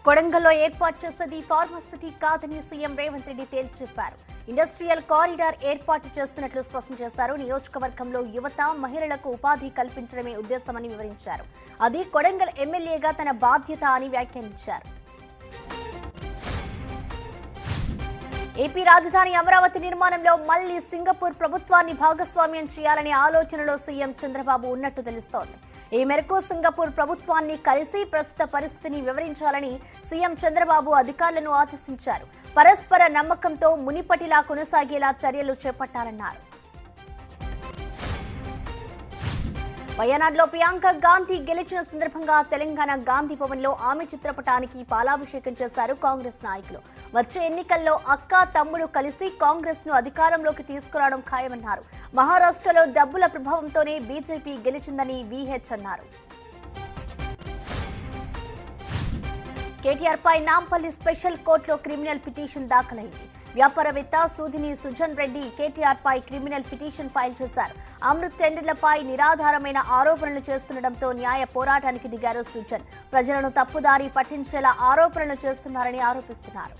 కొడంగల్లో ఏర్పాటు చేసేది ఫార్మసిటీ కాదని సీఎం రేవంత్ రెడ్డి తేల్చి చెప్పారు. ఇండస్ట్రియల్ కారిడార్ ఏర్పాటు చేస్తున్నట్లు స్పష్టం చేశారు. నియోజకవర్గంలో యువత, మహిళలకు ఉపాధి కల్పించడమే ఉద్దేశమని వివరించారు. అది కొడంగల్ ఎమ్మెల్యేగా తన బాధ్యత అని వ్యాఖ్యానించారు. ఏపీ రాజధాని అమరావతి నిర్మాణంలో మళ్లీ సింగపూర్ ప్రభుత్వాన్ని భాగస్వామ్యం చేయాలనే ఆలోచనలో సీఎం చంద్రబాబు ఉన్నట్టు తెలుస్తోంది. ఈ మేరకు సింగపూర్ ప్రభుత్వాన్ని కలిసి ప్రస్తుత పరిస్థితిని వివరించాలని సీఎం చంద్రబాబు అధికారులను ఆదేశించారు. పరస్పర నమ్మకంతో మునిపటిలా కొనసాగేలా చర్యలు చేపట్టాలన్నారు. వయనాడ్లో ప్రియాంక గాంధీ గెలిచిన సందర్భంగా తెలంగాణ గాంధీ భవన్ లో ఆమె చిత్రపటానికి పాలాభిషేకం చేశారు కాంగ్రెస్ నాయకులు. వచ్చే ఎన్నికల్లో అక్క, తమ్ముడు కలిసి కాంగ్రెస్ ను అధికారంలోకి తీసుకురావడం ఖాయమన్నారు. మహారాష్ట్రలో డబ్బుల ప్రభావంతోనే బీజేపీ గెలిచిందని వీహెచ్ అన్నారు. కేటీఆర్ పై నాంపల్లి స్పెషల్ కోర్టులో క్రిమినల్ పిటిషన్ దాఖలైంది. వ్యాపారవేత్త సూదిని సుజన్ రెడ్డి కేటీఆర్ పై క్రిమినల్ పిటిషన్ ఫైల్ చేశారు. అమృత్ టెండర్లపై నిరాధారమైన ఆరోపణలు చేస్తుండటంతో న్యాయ పోరాటానికి దిగారు సుజన్. ప్రజలను తప్పుదారి పట్టించేలా ఆరోపణలు చేస్తున్నారని ఆరోపిస్తున్నారు.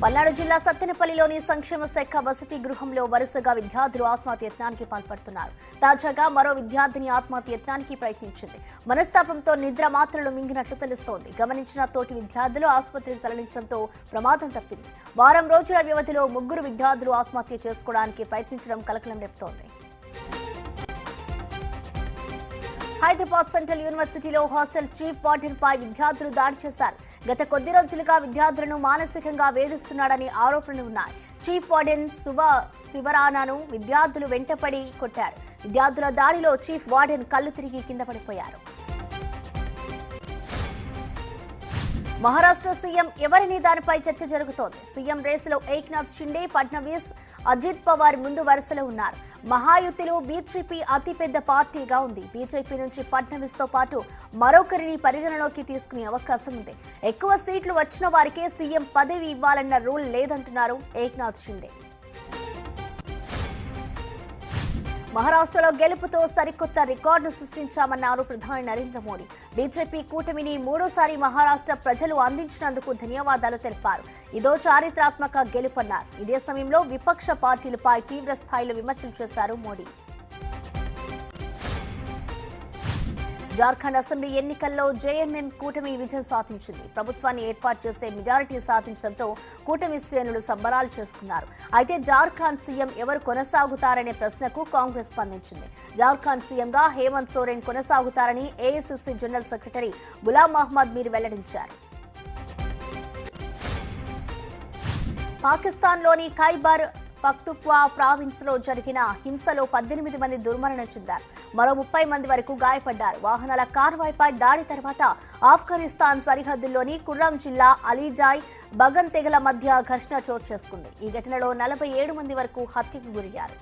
పల్నాడు జిల్లా సత్తెనపల్లిలోని సంక్షేమ శాఖ వసతి గృహంలో వరుసగా విద్యార్థులు ఆత్మహత్యత్నానికి పాల్పడుతున్నారు. తాజాగా మరో విద్యార్థిని ఆత్మహత్యత్నానికి ప్రయత్నించింది. మనస్తాపంతో నిద్ర మాత్రలు మింగినట్లు తెలుస్తోంది. గమనించిన తోటి విద్యార్థులు ఆసుపత్రికి తరలించడంతో ప్రమాదం తప్పింది. వారం రోజుల వ్యవధిలో 3 విద్యార్థులు ఆత్మహత్య చేసుకోవడానికి ప్రయత్నించడం కలకలం రేపుతోంది. హైదరాబాద్ సెంట్రల్ యూనివర్సిటీలో హాస్టల్ చీఫ్ వార్డెన్ పై విద్యార్థులు దాడి చేశారు. గత కొద్ది రోజులుగా విద్యార్థులను మానసికంగా వేధిస్తున్నాడని ఆరోపణలు ఉన్నాయి. చీఫ్ వార్డెన్ శివరానాను విద్యార్థులు వెంటపడి కొట్టారు. విద్యార్థుల దాడిలో చీఫ్ వార్డెన్ కళ్ళు తిరిగి కింద పడిపోయారు. మహారాష్ట్ర సీఎం ఎవరిని దానిపై చర్చ జరుగుతోంది. సీఎం రేసులో ఏక్నాథ్ షిండే, ఫడ్నవీస్, అజిత్ పవార్ ముందు వరుసలో ఉన్నారు. మహాయుతిలో బీజేపీ అతిపెద్ద పార్టీగా ఉంది. బీజేపీ నుంచి ఫడ్నవీస్ తో పాటు మరొకరిని పరిగణలోకి తీసుకునే అవకాశం ఉంది. ఎక్కువ సీట్లు వచ్చిన వారికే సీఎం పదవి ఇవ్వాలన్న రూల్ లేదంటున్నారు ఏక్నాథ్ షిండే. మహారాష్ట్రలో గెలుపుతో సరికొత్త రికార్డును సృష్టించామన్నారు ప్రధాని నరేంద్ర మోడీ. బీజేపీ కూటమిని 3వ మహారాష్ట్ర ప్రజలు అందించినందుకు ధన్యవాదాలు తెలిపారు. ఇదో చారిత్రాత్మక గెలుపన్నారు. ఇదే సమయంలో విపక్ష పార్టీలపై తీవ్ర స్థాయిలో విమర్శలు చేశారు మోడీ. జార్ఖండ్ అసెంబ్లీ ఎన్నికల్లో జేఎంఎం కూటమి విజయం సాధించింది. ప్రభుత్వాన్ని ఏర్పాటు చేసే మెజారిటీ సాధించడంతో కూటమి శ్రేణులు సంబరాలు చేసుకున్నారు. అయితే జార్ఖండ్ సీఎం ఎవరు కొనసాగుతారనే ప్రశ్నకు కాంగ్రెస్ స్పందించింది. జార్ఖండ్ సీఎంగా హేమంత్ సోరెన్ కొనసాగుతారని AICC general secretary Ghulam Mohammad Mir వెల్లడించారు. పాకిస్తాన్లోని ఖైబర్ పఖ్తూన్ఖ్వా ప్రావిన్స్ లో జరిగిన హింసలో 18 మంది దుర్మరణం చెందారు. మరో 30 మంది వరకు గాయపడ్డారు. వాహనాల కార్వాయిపై దాడి తర్వాత ఆఫ్ఘనిస్తాన్ సరిహద్దుల్లోని కుర్రాం జిల్లా అలీజాయ్, బగన్ తెగల మధ్య ఘర్షణ చోటు చేసుకుంది. ఈ ఘటనలో 47 మంది వరకు హత్యకు గురయ్యారు.